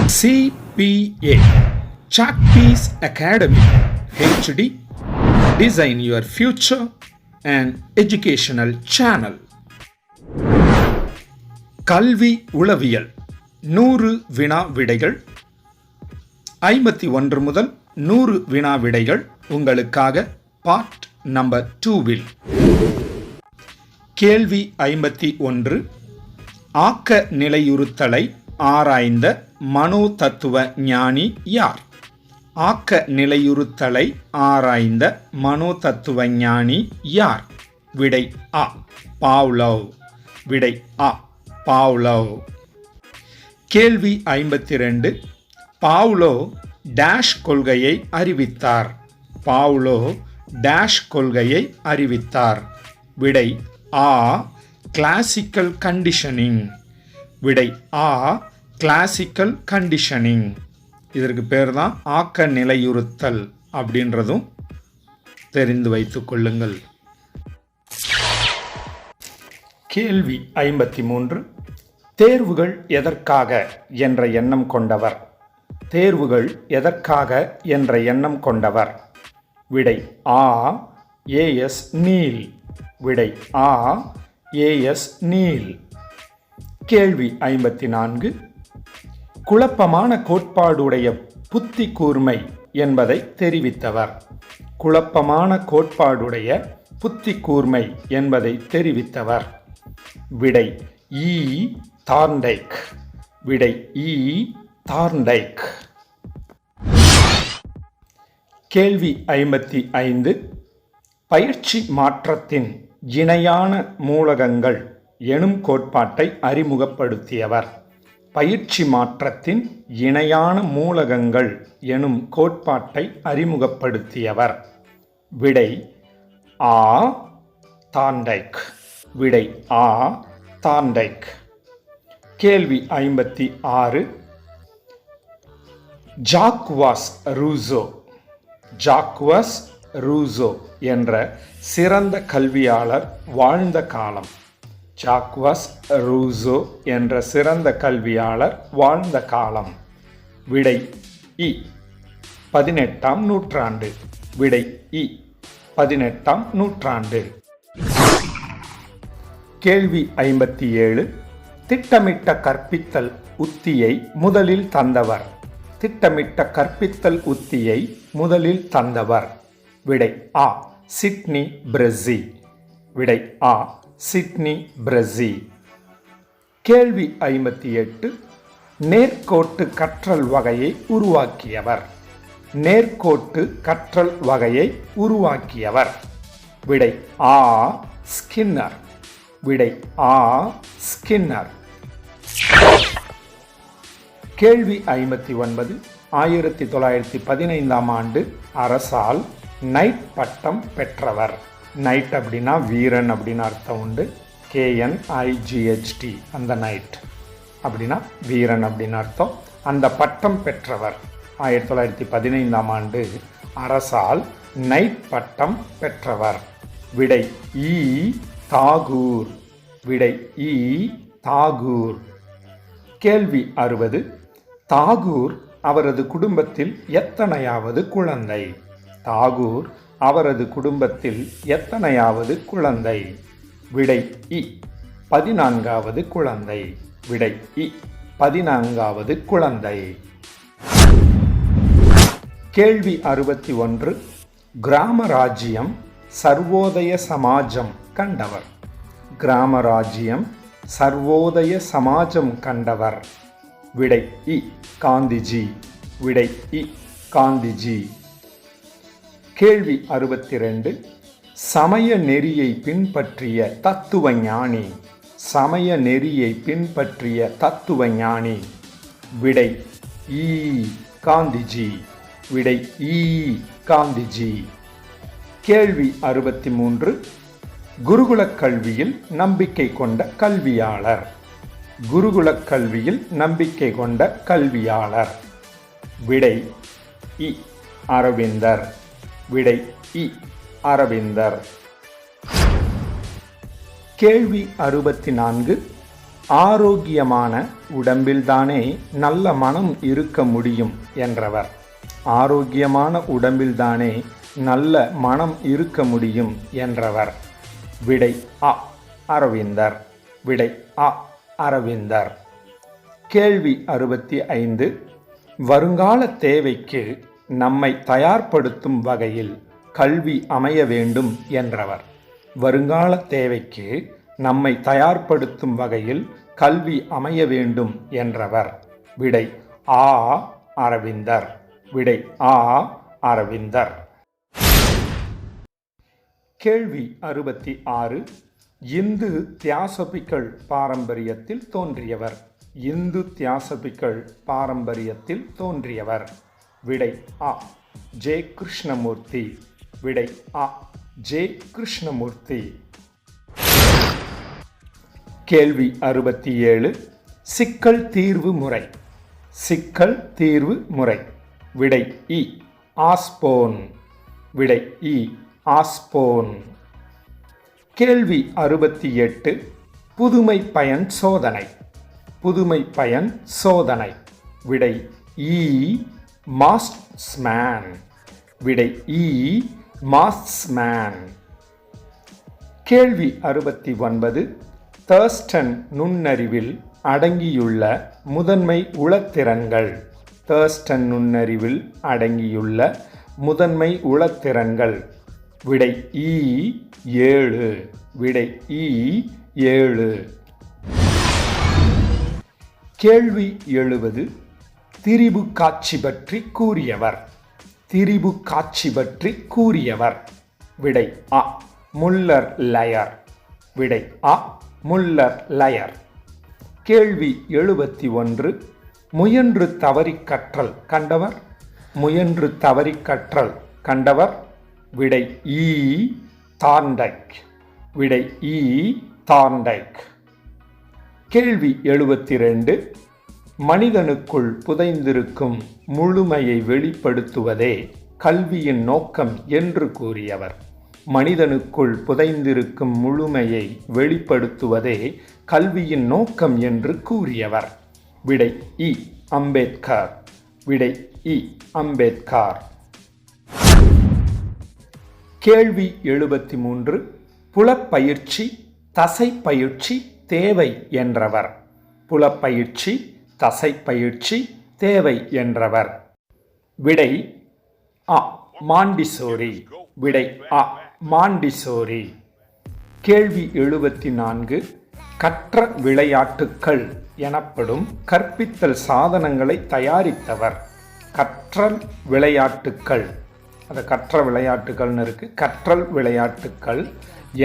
CPA CHALKPIECE Academy HD Design your future and educational channel. கல்வி உளவியல் 100 வினா விடைகள் 51 முதல் 100 வினா விடைகள் உங்களுக்காக பார்ட் நம்பர் 2வில். கேள்வி 51. ஆக்க நிலையுறுத்தலை ஆராய்ந்த மனோ தத்துவ ஞானி யார்? ஆக்க நிலையுறுத்தலை ஆராய்ந்த மனோ தத்துவ ஞானி யார்? விடை ஆ பாவ்லோவ். விடை ஆ பாவ்லோவ். கேள்வி 52. பாவ்லோவ் டேஷ் கொள்கையை அறிவித்தார். பாவ்லோவ் டேஷ் கொள்கையை அறிவித்தார். விடை ஆ கிளாசிக்கல் கண்டிஷனிங். விடை ஆ கிளாசிக்கல் கண்டிஷனிங். இதற்கு பேர் தான் ஆக்க நிலையுறுத்தல் அப்படின்றதும் தெரிந்து வைத்துக் கொள்ளுங்கள். கேள்வி 53. தேர்வுகள் எதற்காக என்ற எண்ணம் கொண்டவர்? தேர்வுகள் எதற்காக என்ற எண்ணம் கொண்டவர்? விடை ஆ ஏஎஸ் நீல். விடை ஆ ஏஎஸ் நீல். கேள்வி 54. குழப்பமான கோட்பாடுடைய புத்தி கூர்மை என்பதை தெரிவித்தவர். குழப்பமான கோட்பாடுடைய புத்தி கூர்மை என்பதை தெரிவித்தவர். விடை ஈ தார்ண்டைக். விடை ஈ தார்ண்டைக். கேள்வி 55. பயிற்சி மாற்றத்தின் இணையான மூலகங்கள் எனும் கோட்பாட்டை அறிமுகப்படுத்தியவர். பயிற்சி மாற்றத்தின் இணையான மூலகங்கள் எனும் கோட்பாட்டை அறிமுகப்படுத்தியவர். விடை ஆ தார்ண்டைக். விடை ஆ தார்ண்டைக். கேள்வி 56. ஜாக்வாஸ் ரூசோ. ஜாக்வாஸ் ரூசோ என்ற சிறந்த கல்வியாளர் வாழ்ந்த காலம். ஜாக்வாஸ் ரூசோ என்ற சிறந்த கல்வியாளர் வாழ்ந்த காலம். விடை இ 18ஆம் நூற்றாண்டு. விடை இ 18ஆம் நூற்றாண்டு. கேள்வி 57. திட்டமிட்ட கற்பித்தல் உத்தியை முதலில் தந்தவர். திட்டமிட்ட கற்பித்தல் உத்தியை முதலில் தந்தவர். விடை ஆ சிட்னி பிரஸி. விடை ஆ சிட்னி பிரஸி. கேள்வி 58. நேர்கோட்டு கற்றல் வகையை உருவாக்கியவர். நேர்கோட்டு கற்றல் வகையை உருவாக்கியவர். விடை ஆ ஸ்கின்னர். விடை ஆ ஸ்கின்னர். கேள்வி 59. 1915ஆம் ஆண்டு அரசால் நைட் பட்டம் பெற்றவர். நைட் அப்படின்னா வீரன் அப்படின்னு அர்த்தம் உண்டு. KNIGHT அந்த நைட் அப்படின்னா வீரன் அப்படின்னு அர்த்தம். அந்த பட்டம் பெற்றவர் 1915ஆம் ஆண்டு அரசால் நைட் பட்டம் பெற்றவர். விடை ஈ தாகூர். விடை ஈ தாகூர். கேள்வி 60. தாகூர் அவரது குடும்பத்தில் எத்தனையாவது குழந்தை? தாகூர் அவரது குடும்பத்தில் எத்தனையாவது குழந்தை? விடை இ 14வது குழந்தை. விடை இ 14வது குழந்தை. கேள்வி 61. கிராம ராஜ்யம் சர்வோதய சமாஜம் கண்டவர். கிராம ராஜ்யம் சர்வோதய சமாஜம் கண்டவர். விடை இ காந்திஜி. விடை இ காந்திஜி. கேள்வி 62. சமய நெறியை பின்பற்றிய தத்துவ ஞானி. சமய நெறியை பின்பற்றிய தத்துவ ஞானி. விடை ஈ காந்திஜி. விடை ஈ காந்திஜி. கேள்வி 63. குருகுலக் கல்வியில் நம்பிக்கை கொண்ட கல்வியாளர். குருகுலக் கல்வியில் நம்பிக்கை கொண்ட கல்வியாளர். விடை இ அரவிந்தர். விடை இ அரவிந்தர். கேள்வி 64. ஆரோக்கியமான உடம்பில்தானே நல்ல மனம் இருக்க முடியும் என்றவர். ஆரோக்கியமான உடம்பில்தானே நல்ல மனம் இருக்க முடியும் என்றவர். விடை அ அரவிந்தர். விடை அ அரவிந்தர். கேள்வி 65. வருங்கால தேவைக்கு நம்மை தயார்படுத்தும் வகையில் கல்வி அமைய வேண்டும் என்றவர். வருங்கால தேவைக்கு நம்மை தயார்படுத்தும் வகையில் கல்வி அமைய வேண்டும் என்றவர். விடை ஆ அரவிந்தர். விடை ஆ அரவிந்தர். கேள்வி 66. இந்து தியாசபிகள் பாரம்பரியத்தில் தோன்றியவர். இந்து தியாசபிகள் பாரம்பரியத்தில் தோன்றியவர். விடை அ ஜே கிருஷ்ணமூர்த்தி. விடை அ ஜே கிருஷ்ணமூர்த்தி. கேள்வி 67. சிக்கல் தீர்வு முறை. சிக்கல் தீர்வு முறை. விடை இ ஆஸ்போன். விடை இ ஆஸ்போன். கேள்வி 68. புதுமை பயன் சோதனை. புதுமை பயன் சோதனை. விடை இ மாஸ்ட்ஸ்மேன். விடை இ மாஸ்ட்ஸ்மேன். கேள்வி 69. தர்ஸ்டன் நுண்ணறிவில் அடங்கியுள்ள முதன்மை உளத்திறன்கள். தர்ஸ்டன் நுண்ணறிவில் அடங்கியுள்ள முதன்மை உளத்திறன்கள். விடை இ 7. விடை இ 7. கேள்வி 70. திரிபு காட்சி பற்றி கூறியவர். திரிபு காட்சி பற்றி கூறியவர். விடை அ முல்லர் லயர். விடை அ முல்லர் லயர். கேள்வி 71. முயன்று தவறி கற்றல் கண்டவர். முயன்று தவறி கற்றல் கண்டவர். விடை இ தார்ண்டைக். விடை இ தார்ண்டைக். கேள்வி 72. மனிதனுக்குள் புதைந்திருக்கும் முழுமையை வெளிப்படுத்துவதே கல்வியின் நோக்கம் என்று கூறியவர். மனிதனுக்குள் புதைந்திருக்கும் முழுமையை வெளிப்படுத்துவதே கல்வியின் நோக்கம் என்று கூறியவர். விடை இ அம்பேத்கர். விடை இ அம்பேத்கர். கேள்வி 73. புலப்பயிற்சி தசைப்பயிற்சி தேவை என்றவர். புலப்பயிற்சி தசைப்பயிற்சி தேவை என்றவர். விடை அ மாண்டிசோரி. விடை அ மாண்டிசோரி. கேள்வி 74. கற்ற விளையாட்டுக்கள் எனப்படும் கற்பித்தல் சாதனங்களை தயாரித்தவர். கற்றல் விளையாட்டுக்கள். அந்த கற்ற விளையாட்டுகள்னு இருக்கு. கற்றல் விளையாட்டுக்கள்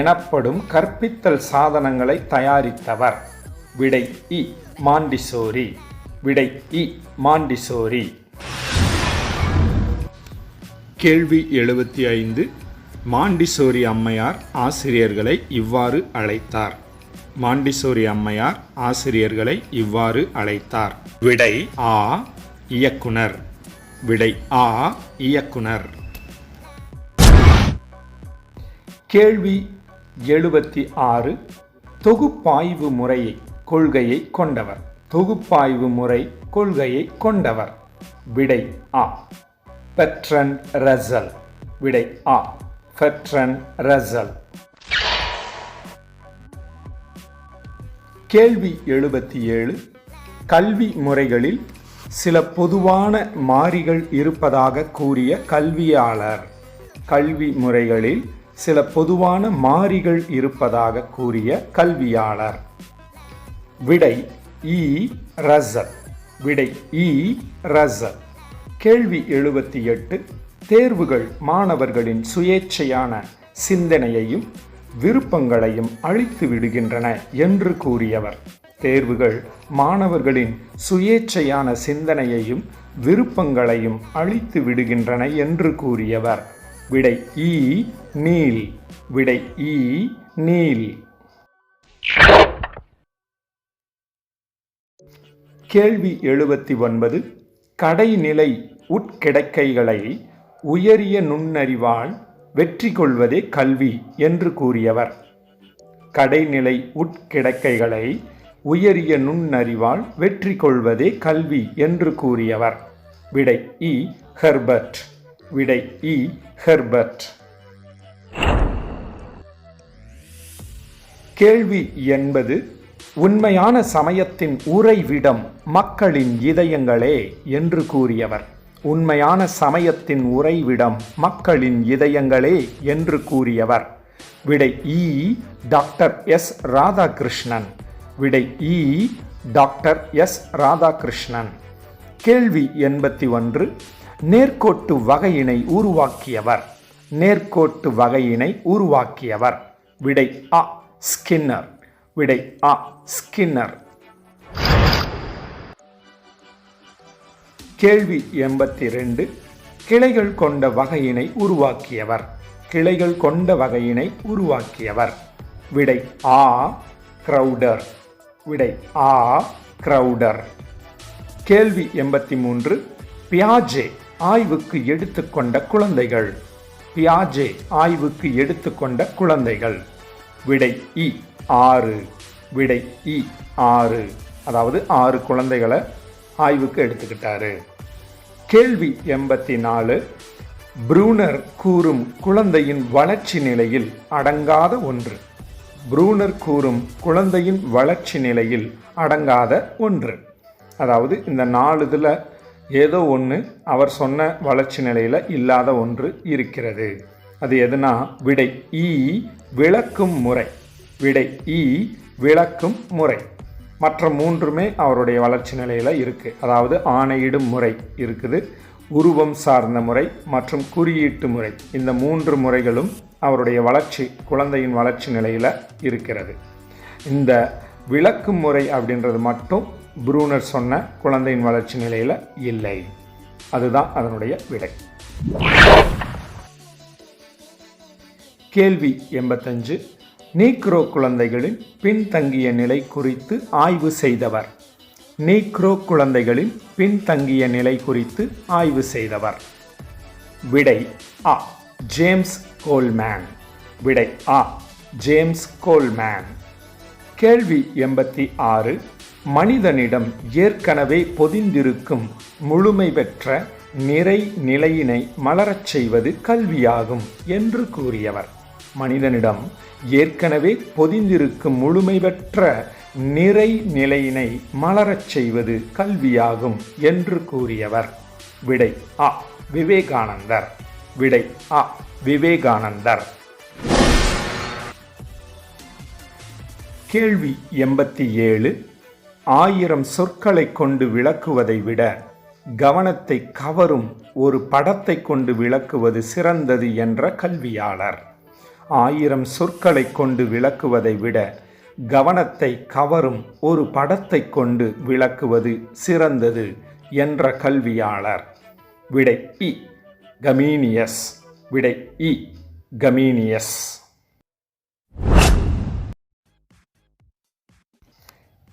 எனப்படும் கற்பித்தல் சாதனங்களை தயாரித்தவர். விடை இ மாண்டிசோரி. விடை இ மாண்டிசோரி. கேள்வி 75. மாண்டிசோரி அம்மையார் ஆசிரியர்களை இவ்வாறு அழைத்தார். மாண்டிசோரி அம்மையார் ஆசிரியர்களை இவ்வாறு அழைத்தார். விடை ஆ இயக்குனர். விடை ஆ இயக்குனர். கேள்வி 76. தொகுப்பாய்வு முறை கொள்கையை கொண்டவர். தொகுப்பாய்வு முறை கொள்கையை கொண்டவர். விடை ஆ பெர்ட்ரண்ட் ரசல். விடை ஆ பெர்ட்ரண்ட் ரசல். கேள்வி 77. கல்வி முறைகளில் சில பொதுவான மாறிகள் இருப்பதாக கூறிய கல்வியாளர். கல்வி முறைகளில் சில பொதுவான மாறிகள் இருப்பதாக கூறிய கல்வியாளர். விடை இ ரசல். விடை இ ரசல். கேள்வி 78. தேர்வுகள் மாணவர்களின் சுயேட்சையான சிந்தனையையும் விருப்பங்களையும் அழித்து விடுகின்றன என்று கூறியவர். தேர்வுகள் மாணவர்களின் சுயேட்சையான சிந்தனையையும் விருப்பங்களையும் அழித்து விடுகின்றன என்று கூறியவர். விடை இ நீல். விடை இ நீல். கேள்வி 79. கடைநிலை உட்கிடக்கைகளை உயரிய நுண்ணறிவால் வெற்றி கொள்வதே கல்வி என்று கூறியவர். கடைநிலை உட்கிடக்கைகளை உயரிய நுண்ணறிவால் வெற்றி கொள்வதே கல்வி என்று கூறியவர். விடை இ. ஹெர்பர்ட். விடை இ. ஹெர்பர்ட். கேள்வி என்பது உண்மையான சமயத்தின் உறைவிடம் மக்களின் இதயங்களே என்று கூறியவர். உண்மையான சமயத்தின் உறைவிடம் மக்களின் இதயங்களே என்று கூறியவர். விடை இ. Doctor S. ராதாகிருஷ்ணன். விடை இ. Doctor S. ராதாகிருஷ்ணன். கேள்வி 81. நேர்கோட்டு வகையினை உருவாக்கியவர். நேர்கோட்டு வகையினை உருவாக்கியவர். விடை அ. ஸ்கின்னர். விடை அ. ஸ்கின்னர். கேள்வி 82. கிளைகள் கொண்ட வகையினை உருவாக்கியவர். கிளைகள் கொண்ட வகையினை உருவாக்கியவர். விடை ஆ. கிரவுடர். விடை ஆ. கிரவுடர். கேள்வி 83. பியாஜே ஆய்வுக்கு எடுத்துக்கொண்ட குழந்தைகள். பியாஜே ஆய்வுக்கு எடுத்துக்கொண்ட குழந்தைகள். விடை இ. 6. விடை இ. 6. அதாவது 6 குழந்தைகளை ஆய்வுக்கு எடுத்துக்கிட்டாரு. கேள்வி 84. ப்ரூனர் கூறும் குழந்தையின் வளர்ச்சி நிலையில் அடங்காத ஒன்று. ப்ரூனர் கூறும் குழந்தையின் வளர்ச்சி நிலையில் அடங்காத ஒன்று. அதாவது இந்த 4 இதில் ஏதோ ஒன்று அவர் சொன்ன வளர்ச்சி நிலையில் இல்லாத ஒன்று இருக்கிறது. அது எதுனா விடை இ. விளக்கும் முறை. விடை இ. விளக்கும் முறை. மற்ற 3மே அவருடைய வளர்ச்சி நிலையில் இருக்குது. அதாவது ஆணையிடும் முறை இருக்குது, உருவம் சார்ந்த முறை மற்றும் குறியீட்டு முறை. இந்த 3 முறைகளும் அவருடைய குழந்தையின் வளர்ச்சி நிலையில் இருக்கிறது. இந்த விளக்கும் முறை அப்படின்றது மட்டும் ப்ரூனர் சொன்ன குழந்தையின் வளர்ச்சி நிலையில் இல்லை. அதுதான் அதனுடைய விடை. கேள்வி 85. நீக்ரோ குழந்தைகளின் பின்தங்கிய நிலை குறித்து ஆய்வு செய்தவர். நீக்ரோ குழந்தைகளின் பின்தங்கிய நிலை குறித்து ஆய்வு செய்தவர். விடை அ. James Coleman. விடை அ. James Coleman. கேள்வி 86. மனிதனிடம் ஏற்கனவே பொதிந்திருக்கும் முழுமை பெற்ற நிறை நிலையினை மலரச் செய்வது கல்வியாகும் என்று கூறியவர். மனிதனிடம் ஏற்கனவே பொதிந்திருக்கும் முழுமை பெற்ற நிறை நிலையினை மலரச் செய்வது கல்வியாகும் என்று கூறியவர். விடை அ. விவேகானந்தர். விடை அ. விவேகானந்தர். கேள்வி 87. 1000 சொற்களை கொண்டு விளக்குவதை விட கவனத்தை கவரும் ஒரு படத்தை கொண்டு விளக்குவது சிறந்தது என்ற கல்வியாளர். 1000 சொற்களை கொண்டு விளக்குவதை விட கவனத்தை கவரும் ஒரு படத்தை கொண்டு விளக்குவது சிறந்தது என்ற கல்வியாளர். விடை இ. கமீனியஸ். விடை இ. கமீனியஸ்.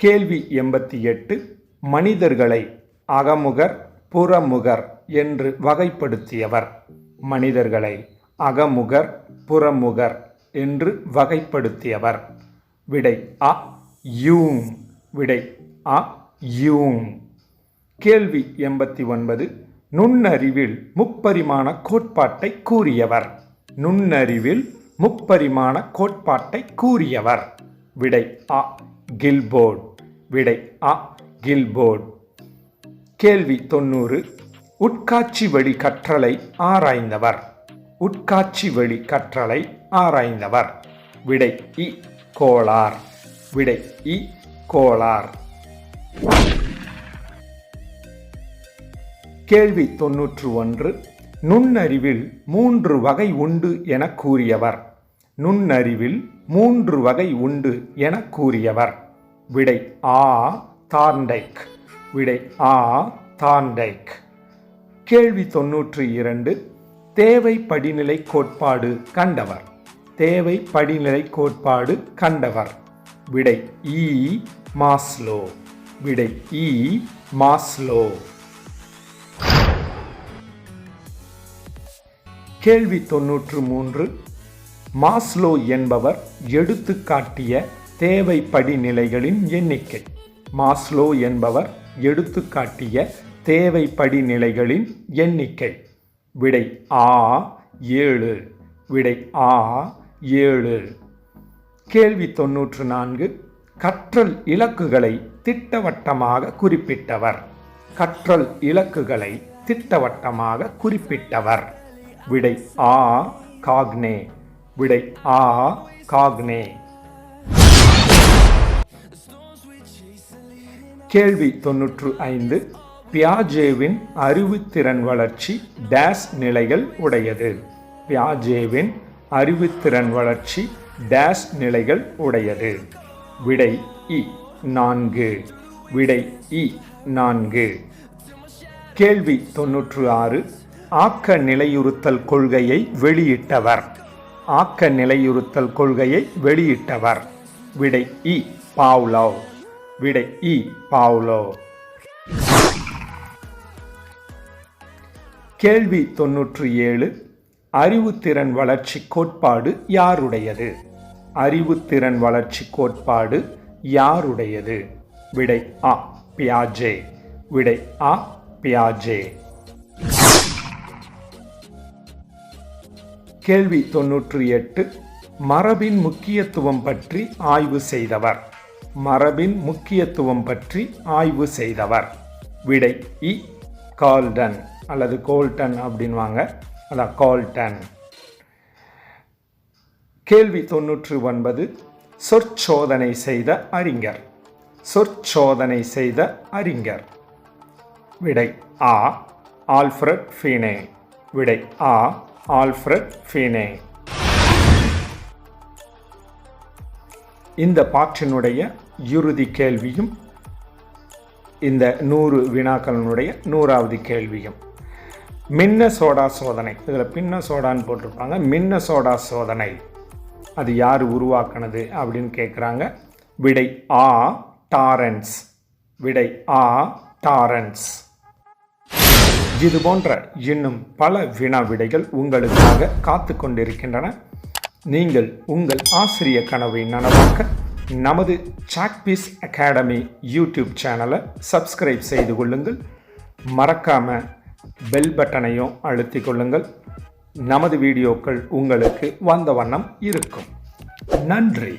கேள்வி 88. மனிதர்களை அகமுகர் புறமுகர் என்று வகைப்படுத்தியவர். மனிதர்களை அகமுகர் புறமுகர் என்று வகைப்படுத்தியவர். விடை அ. யூம். விடை அ. யூம். கேள்வி 89. நுண்ணறிவில் முப்பரிமாண கோட்பாட்டை கூறியவர். நுண்ணறிவில் முப்பரிமாண கோட்பாட்டை கூறியவர். விடை அ. கில்போர்ட். விடை அ. கில்போர்ட். கேள்வி 90. உட்காட்சி வழி கற்றலை ஆராய்ந்தவர். உட்காட்சி வழி கற்றலை ஆராய்ந்தவர். விடை இ. கோலார். விடை இ. கோலார். கேள்வி 91. நுண்ணறிவில் 3 வகை உண்டு என கூறியவர். நுண்ணறிவில் 3 வகை உண்டு என கூறியவர். விடை ஆ. தார்ண்டைக். விடை ஆ. தார்ண்டைக். கேள்வி 92. தேவை படிநிலை கோட்பாடு கண்டவர். தேவை படிநிலை கோட்பாடு கண்டவர். விடை இ. மாஸ்லோ. விடை இ. மாஸ்லோ. கேள்வி 93. மாஸ்லோ என்பவர் எடுத்துக்காட்டிய தேவை படிநிலைகளின் எண்ணிக்கை. மாஸ்லோ என்பவர் எடுத்துக்காட்டிய தேவை படிநிலைகளின் எண்ணிக்கை. விடை ஆ 7. விடை ஆ 7. கேள்வி 94. கற்றல் இலக்குகளை திட்டவட்டமாக குறிப்பிட்டவர். கற்றல் இலக்குகளை திட்டவட்டமாக குறிப்பிட்டவர். விடை ஆ காக்னே. விடை ஆ காக்னே. கேள்வி 95. பியாஜேவின் அறிவுத்திறன் வளர்ச்சி டேஸ் நிலைகள் உடையது. பியாஜேவின் அறிவுத்திறன் வளர்ச்சி டேஸ் நிலைகள் உடையது. விடை இ 4. விடை இ 4. கேள்வி 96. ஆக்க நிலையுறுத்தல் கொள்கையை வெளியிட்டவர். ஆக்க நிலையுறுத்தல் கொள்கையை வெளியிட்டவர். விடை இ பாவ்லோவ். விடை இ பாவ்லோவ். கேள்வி 97. அறிவுத்திறன் வளர்ச்சி கோட்பாடு யாருடையது? அறிவுத்திறன் வளர்ச்சி கோட்பாடு யாருடையது? விடை ஆ பியாஜே. விடை ஆ பியாஜே. கேள்வி 98. மரபின் முக்கியத்துவம் பற்றி ஆய்வு செய்தவர். மரபின் முக்கியத்துவம் பற்றி ஆய்வு செய்தவர். விடை இ கால்டன் அல்லது கோல்டன் அப்படின்வாங்க. அதான் கால்டன். கேள்வி 99. சொற்சோதனை செய்த அறிஞர். சொற்சோதனை செய்த அறிஞர். விடை ஆ ஆல்ஃபிரட் ஃபீனே. விடை ஆ ஆல்ஃபிரட் ஃபீனே. இந்த பாற்றினுடைய இறுதி கேள்வியும் இந்த 100 வினாக்களினுடைய 100வது கேள்வியும். மின்னசோடா சோதனை. இதில் பின்னசோடான்னு போட்டிருப்பாங்க. மின்னசோடா சோதனை அது யார் உருவாக்குனது அப்படின்னு கேட்குறாங்க. விடை ஆ டாரன்ஸ். விடை ஆ டாரன்ஸ். இது போன்ற இன்னும் பல வினா விடைகள் உங்களுக்காக காத்து கொண்டிருக்கின்றன. நீங்கள் உங்கள் ஆசிரிய கனவை நனவாக்க நமது சாக்பீஸ் அகாடமி யூடியூப் சேனலை சப்ஸ்கிரைப் செய்து கொள்ளுங்கள். மறக்காம பெல் பட்டனையும் அழுத்திக் கொள்ளுங்கள். நமது வீடியோக்கள் உங்களுக்கு வந்த வண்ணம் இருக்கும். நன்றி.